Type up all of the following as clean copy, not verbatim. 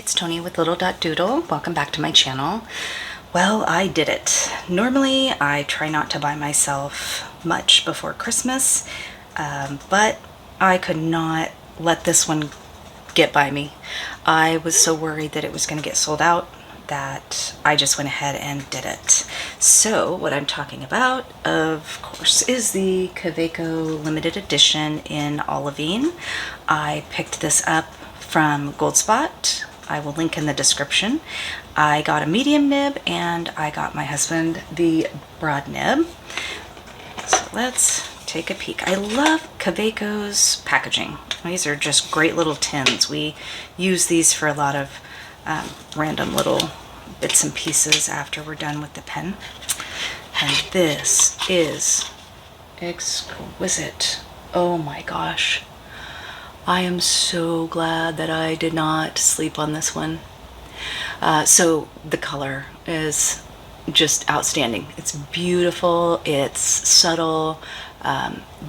it's Tony with lidl.doodle. Welcome back to my channel. Well, I did it. Normally, I try not to buy myself much before Christmas, but I could not let this one get by me. I was so worried that it was going to get sold out that I just went ahead and did it. So what I'm talking about, of course, is the Kaweco limited edition in Olivine. I picked this up from Gold Spot. I will link in the description. I got a medium nib and I got my husband the broad nib. So let's take a peek. I love Kaweco's packaging. These are just great little tins. We use these for a lot of random little bits and pieces after we're done with the pen. And this is exquisite. Oh my gosh. I am so glad that I did not sleep on this one. So the color is just outstanding. It's beautiful, it's subtle.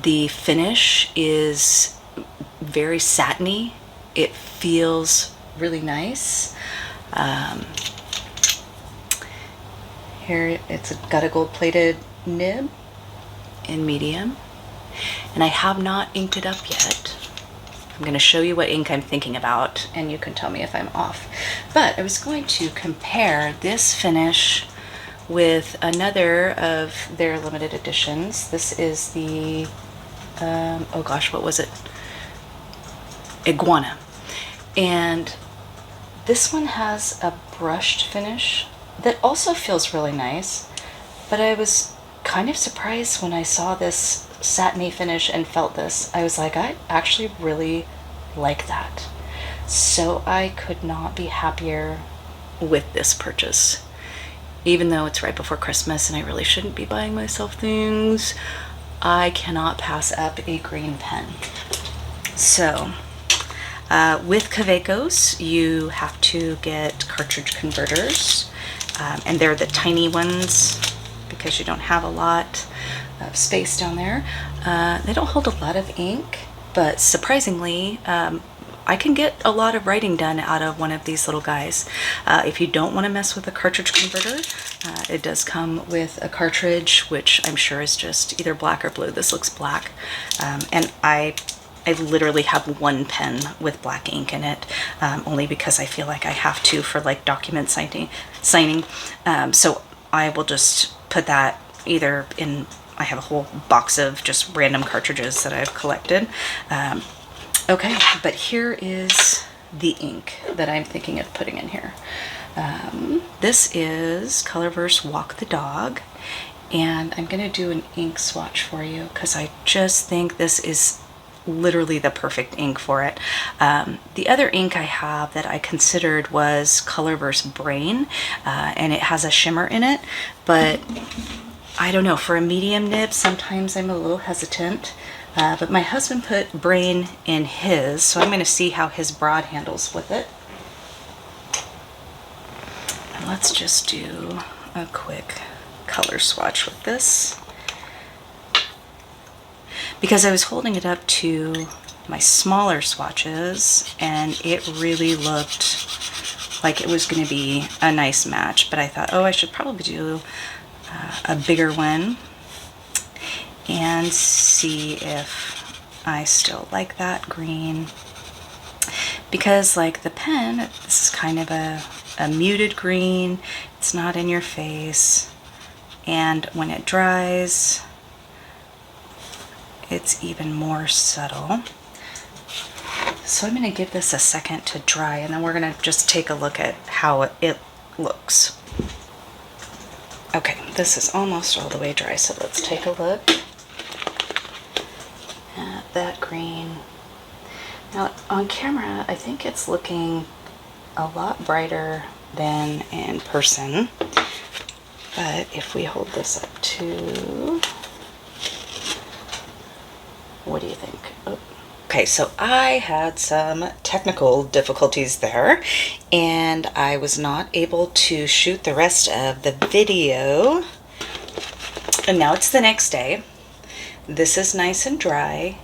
The finish is very satiny. It feels really nice. Here it's got a gold-plated nib in medium, and I have not inked it up yet. I'm going to show you what ink I'm thinking about, and you can tell me if I'm off. But I was going to compare this finish with another of their limited editions. This is the, oh gosh, what was it? Iguana. And this one has a brushed finish that also feels really nice, but I was kind of surprised when I saw this satiny finish and felt this. I was like, I actually really like that. So I could not be happier with this purchase. Even though it's right before Christmas and I really shouldn't be buying myself things, I cannot pass up a green pen. So with Kaweco's, you have to get cartridge converters, and they're the tiny ones because you don't have a lot of space down there. They don't hold a lot of ink, but surprisingly, I can get a lot of writing done out of one of these little guys. If you don't want to mess with a cartridge converter, it does come with a cartridge, which I'm sure is just either black or blue. This looks black, and I literally have one pen with black ink in it, only because I feel like I have to for like document signing. So I will just put that either in, I have a whole box of just random cartridges that I've collected. Okay, but here is the ink that I'm thinking of putting in here. This is Colorverse Walk the Dog, and I'm going to do an ink swatch for you because I just think this is literally the perfect ink for it. The other ink I have that I considered was Colorverse Brain, and it has a shimmer in it, but I don't know, for a medium nib, sometimes I'm a little hesitant, but my husband put Brain in his, so I'm going to see how his broad handles with it. And let's just do a quick color swatch with this, because I was holding it up to my smaller swatches and it really looked like it was going to be a nice match, but I thought, oh, I should probably do a bigger one and see if I still like that green, because like the pen, this is kind of a muted green. It's not in your face, and when it dries it's even more subtle. So I'm going to give this a second to dry, and then we're going to just take a look at how it looks. Okay, this is almost all the way dry, so let's take a look at that green. Now on camera, I think it's looking a lot brighter than in person, but if we hold this up to, what do you think? Oh. Okay, so I had some technical difficulties there, and I was not able to shoot the rest of the video. And now it's the next day. This is nice and dry,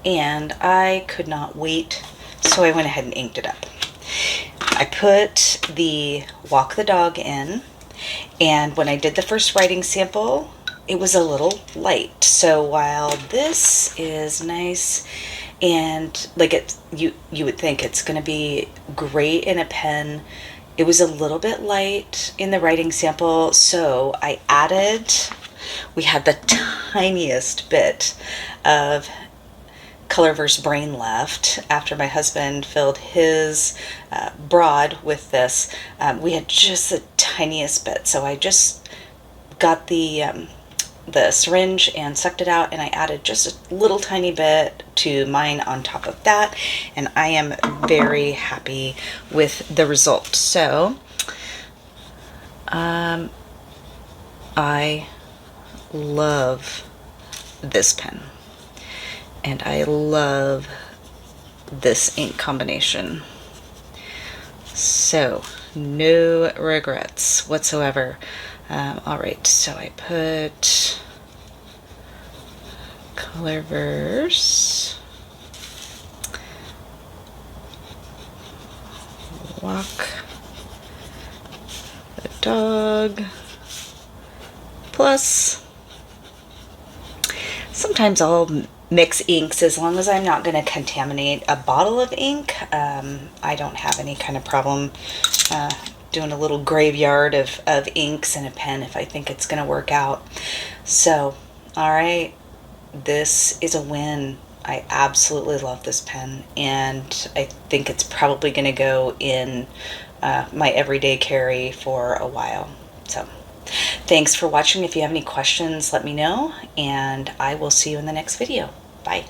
and I could not wait, so I went ahead and inked it up. I put the Walk the Dog in, and when I did the first writing sample, it was a little light. So while this is nice and like you would think it's going to be great in a pen, it was a little bit light in the writing sample. So we had the tiniest bit of Colorverse Brain left after my husband filled his broad with this. We had just the tiniest bit, so I just got the syringe and sucked it out, and I added just a little tiny bit to mine on top of that, and I am very happy with the result. So I love this pen, and I love this ink combination. So no regrets whatsoever. All right, so I put Colorverse, Walk the Dog, plus sometimes I'll mix inks as long as I'm not going to contaminate a bottle of ink. I don't have any kind of problem doing a little graveyard of inks in a pen if I think it's going to work out. So, all right, this is a win. I absolutely love this pen, and I think it's probably going to go in my everyday carry for a while. So thanks for watching. If you have any questions, let me know, and I will see you in the next video. Bye.